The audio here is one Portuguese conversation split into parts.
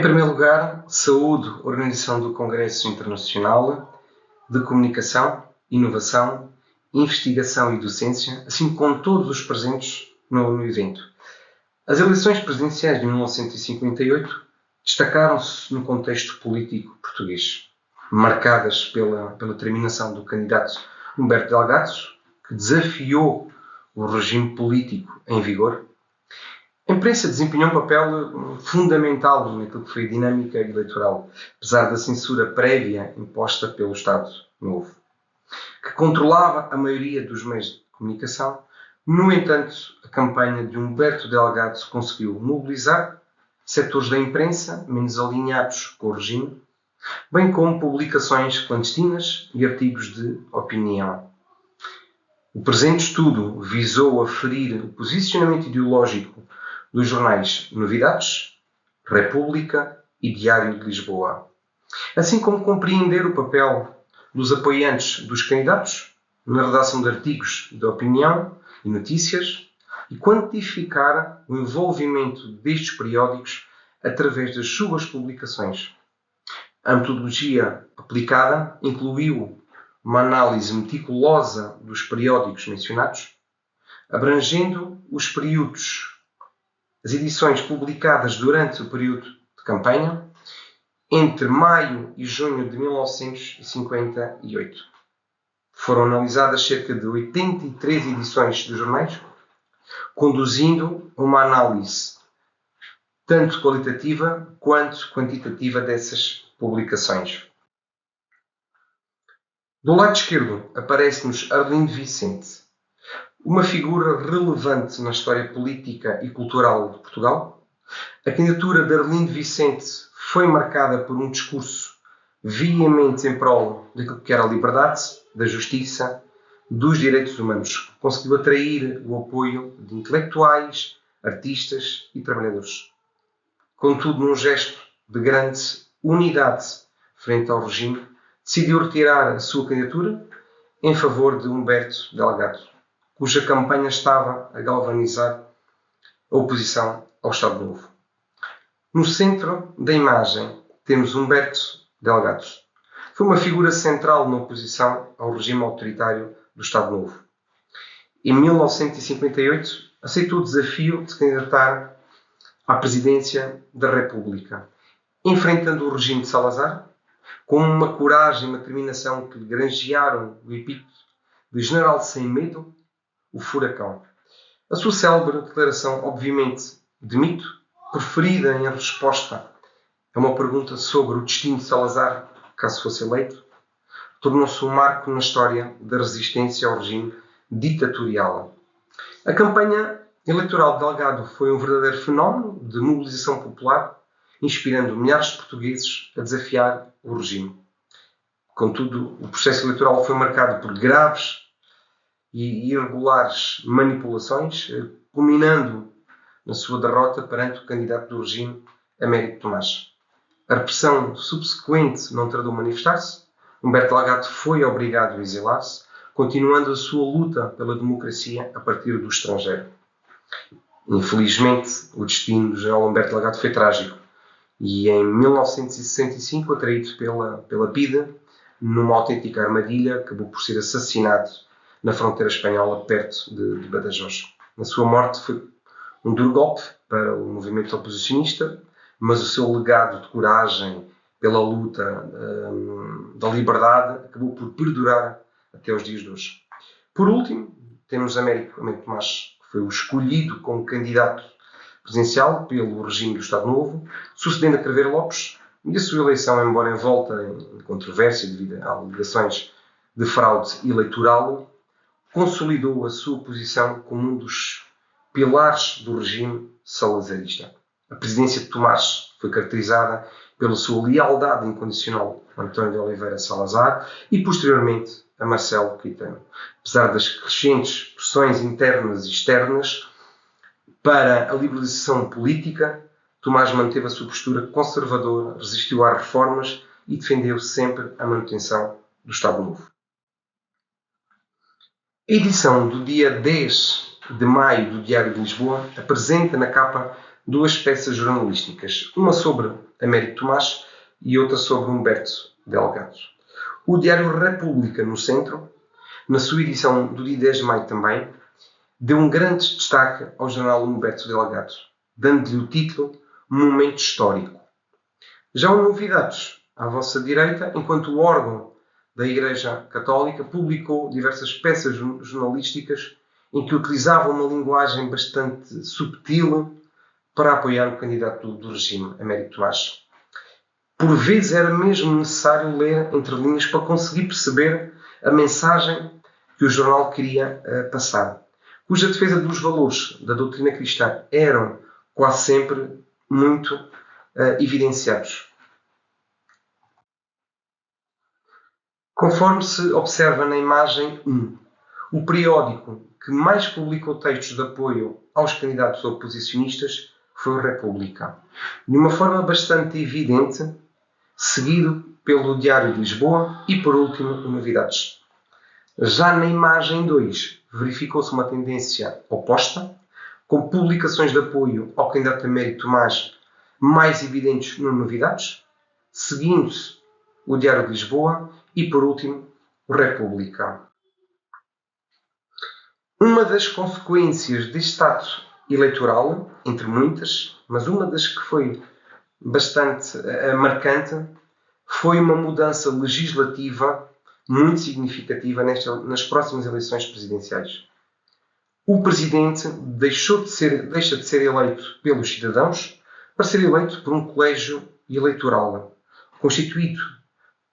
primeiro lugar, saúdo a organização do Congresso Internacional de Comunicação, Inovação, Investigação e Docência, assim como todos os presentes no evento. As eleições presidenciais de 1958 destacaram-se no contexto político português, marcadas pela terminação do candidato Humberto Delgado, que desafiou o regime político em vigor. A imprensa desempenhou um papel fundamental naquilo que foi a dinâmica eleitoral, apesar da censura prévia imposta pelo Estado Novo, que controlava a maioria dos meios de comunicação. No entanto, a campanha de Humberto Delgado conseguiu mobilizar setores da imprensa menos alinhados com o regime, bem como publicações clandestinas e artigos de opinião. O presente estudo visou aferir o posicionamento ideológico dos jornais Novidades, República e Diário de Lisboa, assim como compreender o papel dos apoiantes dos candidatos na redação de artigos de opinião e notícias e quantificar o envolvimento destes periódicos através das suas publicações. A metodologia aplicada incluiu uma análise meticulosa dos periódicos mencionados, abrangendo os períodos, as edições publicadas durante o período de campanha, entre maio e junho de 1958. Foram analisadas cerca de 83 edições dos jornais, conduzindo a uma análise tanto qualitativa quanto quantitativa dessas publicações. Do lado esquerdo aparece-nos Arlindo Vicente, uma figura relevante na história política e cultural de Portugal. A candidatura de Arlindo Vicente foi marcada por um discurso veemente em prol daquilo que era a liberdade, da justiça, dos direitos humanos. Conseguiu atrair o apoio de intelectuais, artistas e trabalhadores. Contudo, num gesto de grande unidade frente ao regime, decidiu retirar a sua candidatura em favor de Humberto Delgado, cuja campanha estava a galvanizar a oposição ao Estado Novo. No centro da imagem temos Humberto Delgado. Foi uma figura central na oposição ao regime autoritário do Estado Novo. Em 1958, aceitou o desafio de se candidatar à presidência da República, enfrentando o regime de Salazar, com uma coragem e uma determinação que lhe granjearam o epíteto de general sem medo, o furacão. A sua célebre declaração, obviamente de mito, preferida em resposta a uma pergunta sobre o destino de Salazar, caso fosse eleito, tornou-se um marco na história da resistência ao regime ditatorial. A campanha eleitoral de Delgado foi um verdadeiro fenómeno de mobilização popular, inspirando milhares de portugueses a desafiar o regime. Contudo, o processo eleitoral foi marcado por graves e irregulares manipulações, culminando na sua derrota perante o candidato do regime, Américo Tomás. A repressão subsequente não tardou a manifestar-se. Humberto Delgado foi obrigado a exilar-se, continuando a sua luta pela democracia a partir do estrangeiro. Infelizmente, o destino do general Humberto Delgado foi trágico e em 1965, atraído pela PIDE, numa autêntica armadilha, acabou por ser assassinado na fronteira espanhola, perto de Badajoz. Na sua morte foi um duro golpe para o movimento oposicionista, mas o seu legado de coragem pela luta da liberdade acabou por perdurar até os dias de hoje. Por último, temos Américo Tomás, que foi o escolhido como candidato presidencial pelo regime do Estado Novo, sucedendo a Craveiro Lopes, e a sua eleição, embora envolta em controvérsia devido a alegações de fraude eleitoral, consolidou a sua posição como um dos pilares do regime salazarista. A presidência de Tomás foi caracterizada pela sua lealdade incondicional a António de Oliveira Salazar e, posteriormente, a Marcelo Caetano. Apesar das crescentes pressões internas e externas para a liberalização política, Tomás manteve a sua postura conservadora, resistiu às reformas e defendeu sempre a manutenção do Estado Novo. A edição do dia 10 de maio do Diário de Lisboa apresenta na capa duas peças jornalísticas, uma sobre Américo Tomás e outra sobre Humberto Delgado. O Diário República, no centro, na sua edição do dia 10 de maio também, deu um grande destaque ao general Humberto Delgado, dando-lhe o título Momento Histórico. Já o Novidades, à vossa direita, enquanto o órgão da Igreja Católica publicou diversas peças jornalísticas em que utilizava uma linguagem bastante subtil para apoiar o candidato do regime, Américo Tomás. Por vezes era mesmo necessário ler entre linhas para conseguir perceber a mensagem que o jornal queria passar, cuja defesa dos valores da doutrina cristã eram quase sempre muito evidenciados. Conforme se observa na imagem 1, o periódico que mais publicou textos de apoio aos candidatos oposicionistas foi o República, de uma forma bastante evidente, seguido pelo Diário de Lisboa e, por último, o Novidades. Já na imagem 2, verificou-se uma tendência oposta, com publicações de apoio ao candidato Américo Tomás mais evidentes no Novidades, seguindo-se o Diário de Lisboa e, por último, o República. Uma das consequências deste ato eleitoral, entre muitas, mas uma das que foi bastante marcante, foi uma mudança legislativa muito significativa nas próximas eleições presidenciais. O presidente deixa de ser eleito pelos cidadãos para ser eleito por um colégio eleitoral, constituído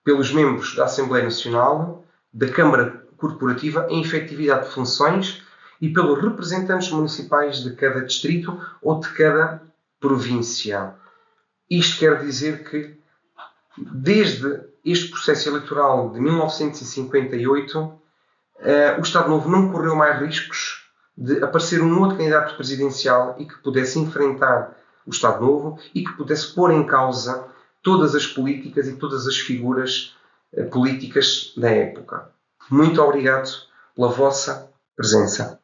pelos membros da Assembleia Nacional, da Câmara Corporativa em efetividade de funções e pelos representantes municipais de cada distrito ou de cada província. Isto quer dizer que, desde este processo eleitoral de 1958, o Estado Novo não correu mais riscos de aparecer um outro candidato presidencial e que pudesse enfrentar o Estado Novo e que pudesse pôr em causa todas as políticas e todas as figuras políticas da época. Muito obrigado pela vossa presença.